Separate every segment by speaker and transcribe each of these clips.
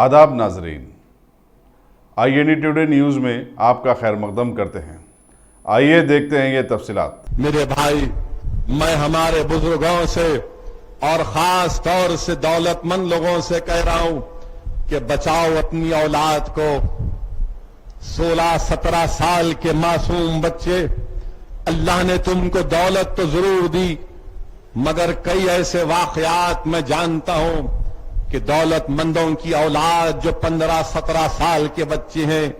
Speaker 1: आदाब नाजरीन, INA today news में आपका खैर मकदम करते हैं। आइए देखते हैं ये तफसीलात।
Speaker 2: मेरे भाई, मैं हमारे बुजुर्गों से और खास तौर से दौलतमंद लोगों से कह रहा हूं कि बचाओ अपनी औलाद को। 16-17 साल के मासूम बच्चे, अल्लाह ने तुमको दौलत तो जरूर दी, मगर कई ऐसे वाकयात मैं जानता हूं कि दौलतमंदों की औलाद जो 15-17 साल के बच्चे हैं,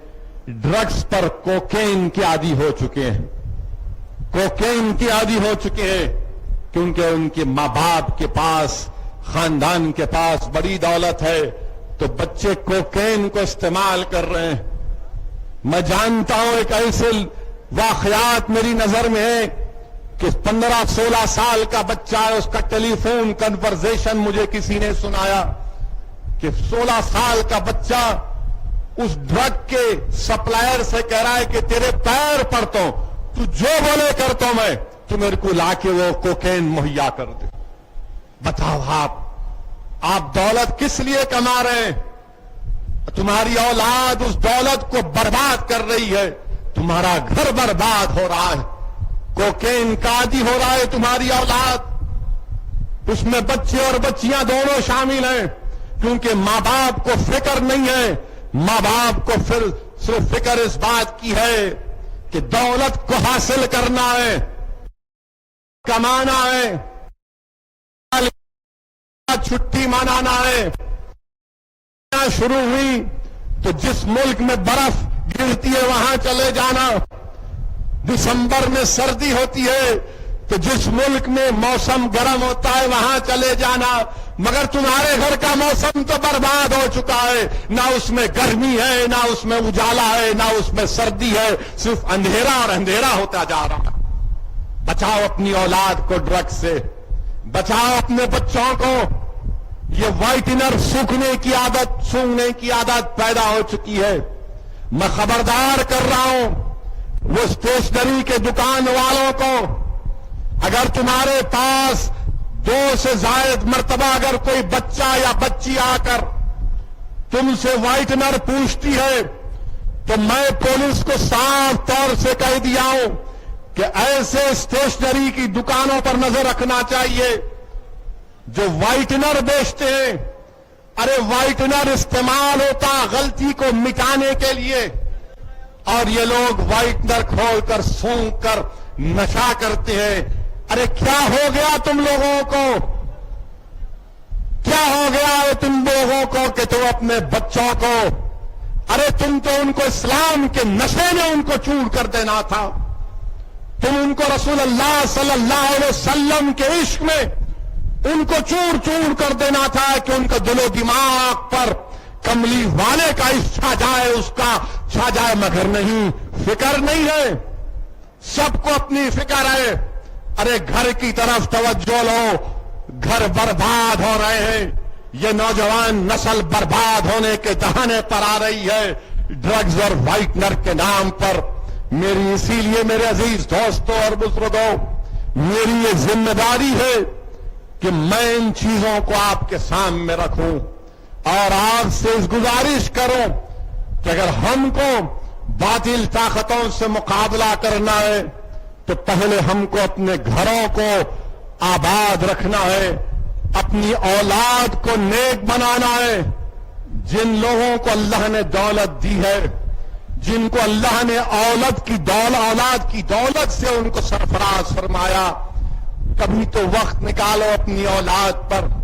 Speaker 2: ड्रग्स पर कोकेन के आदी हो चुके हैं, कोकेन के आदी हो चुके हैं, क्योंकि उनके माँ बाप के पास, खानदान के पास बड़ी दौलत है, तो बच्चे कोकेन को इस्तेमाल कर रहे हैं। मैं जानता हूं एक ऐसे वाकयात मेरी नजर में है कि 15-16 साल का बच्चा है, उसका टेलीफोन कन्वर्सेशन मुझे किसी ने सुनाया कि 16 साल का बच्चा उस ड्रग के सप्लायर से कह रहा है कि तेरे पैर पड़ता हूं, तू जो बोले करता हूं मैं, तू मेरे को लाके वो कोकेन मुहैया कर दे। बताओ आप दौलत किस लिए कमा रहे हैं? तुम्हारी औलाद उस दौलत को बर्बाद कर रही है, तुम्हारा घर बर्बाद हो रहा है, कोकेन का आदी हो रहा है तुम्हारी औलाद। उसमें बच्चे और बच्चियां दोनों शामिल हैं, क्योंकि मां बाप को फिक्र नहीं है। मां बाप को फिर सिर्फ फिक्र इस बात की है कि दौलत को हासिल करना है, कमाना है, छुट्टी मनाना है। शुरू हुई तो जिस मुल्क में बर्फ गिरती है वहां चले जाना, दिसंबर में सर्दी होती है तो जिस मुल्क में मौसम गर्म होता है वहां चले जाना, मगर तुम्हारे घर का मौसम तो बर्बाद हो चुका है। ना उसमें गर्मी है, ना उसमें उजाला है, ना उसमें सर्दी है, सिर्फ अंधेरा और अंधेरा होता जा रहा है। बचाओ अपनी औलाद को ड्रग्स से, बचाओ अपने बच्चों को। ये व्हाइटनर सूंघने की आदत पैदा हो चुकी है। मैं खबरदार कर रहा हूं वो स्टेशनरी के दुकान वालों को, अगर तुम्हारे पास 2 से ज्यादा मर्तबा अगर कोई बच्चा या बच्ची आकर तुमसे व्हाइटनर पूछती है, तो मैं पुलिस को साफ तौर से कह दिया हूं कि ऐसे स्टेशनरी की दुकानों पर नजर रखना चाहिए जो व्हाइटनर बेचते हैं। अरे व्हाइटनर इस्तेमाल होता गलती को मिटाने के लिए, और ये लोग व्हाइटनर खोलकर सूंघ कर नशा करते हैं। अरे क्या हो गया तुम लोगों को? क्या हो गया है तुम लोगों को कि तुम अपने बच्चों को, अरे तुम तो उनको इस्लाम के नशे में उनको चूर कर देना था। तुम उनको रसूलुल्लाह सल्लल्लाहु अलैहि वसल्लम के इश्क में उनको चूर चूर कर देना था कि उनका दिलो दिमाग पर कमली वाले का इश्क छा जाए, उसका छा जाए, मगर नहीं, फिक्र नहीं है। सबको अपनी फिक्र है। अरे घर की तरफ तवज्जो लो, घर बर्बाद हो रहे हैं। ये नौजवान नस्ल बर्बाद होने के दहाने पर आ रही है ड्रग्स और व्हाइटनर के नाम पर। मेरी इसीलिए मेरे अजीज दोस्तों और बुजुर्गों, मेरी ये जिम्मेदारी है कि मैं इन चीजों को आपके सामने रखूं और आपसे इस गुजारिश करूं कि अगर हमको बातिल ताकतों से मुकाबला करना है तो पहले हमको अपने घरों को आबाद रखना है, अपनी औलाद को नेक बनाना है। जिन लोगों को अल्लाह ने दौलत दी है, जिनको अल्लाह ने औलाद की दौलत से उनको सरफराज फरमाया, कभी तो वक्त निकालो अपनी औलाद पर।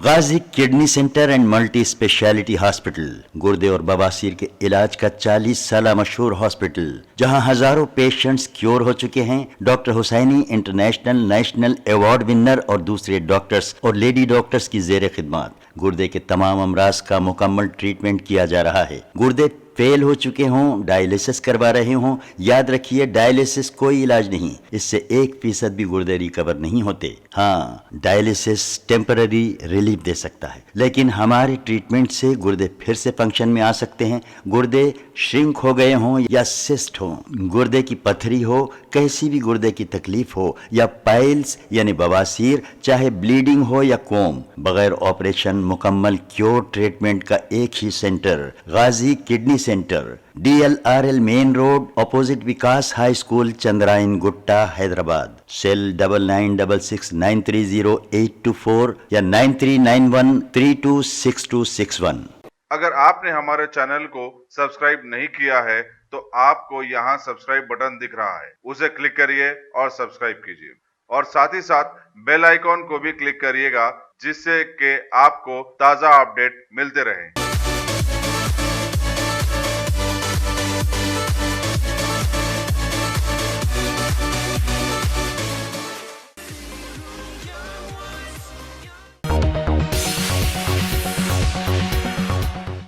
Speaker 3: Ghazi kidney centre and multi speciality hospital, गुर्दे और बवासीर के इलाज का 40 साल मशहूर हॉस्पिटल, जहां हजारों पेशेंट्स क्योर हो चुके हैं। Doctor Husaini international national award winner और दूसरे डॉक्टर्स और लेडी डॉक्टर्स की जेर खिदमत गुर्दे के तमाम अमराज का मुकम्मल ट्रीटमेंट किया जा रहा है। गुर्दे फेल हो चुके हों, डायलिसिस करवा रहे हों, याद रखिए डायलिसिस कोई इलाज नहीं, इससे 1% भी गुर्दे रिकवर नहीं होते। हाँ, डायलिसिस टेम्पररी रिलीफ दे सकता है, लेकिन हमारे ट्रीटमेंट से गुर्दे फिर से फंक्शन में आ सकते हैं। गुर्दे श्रिंक हो गए हों या सिस्ट हो, गुर्दे की पथरी हो, कैसी भी गुर्दे की तकलीफ हो, या पाइल्स यानी बवासीर, चाहे ब्लीडिंग हो या कोम, बगैर ऑपरेशन मुकम्मल क्योर ट्रीटमेंट का एक ही centre, Ghazi kidney centre, DLRL main road, opposite Vikas high school, Chandrayan Gutta, Hyderabad. Cell 9966930824 या 9391326261।
Speaker 1: अगर आपने हमारे चैनल को सब्सक्राइब नहीं किया है तो आपको यहाँ सब्सक्राइब बटन दिख रहा है, उसे क्लिक करिए और सब्सक्राइब कीजिए, और साथ ही साथ बेल आइकॉन को भी क्लिक करिएगा, जिससे कि आपको ताज़ा अपडेट मिलते रहें।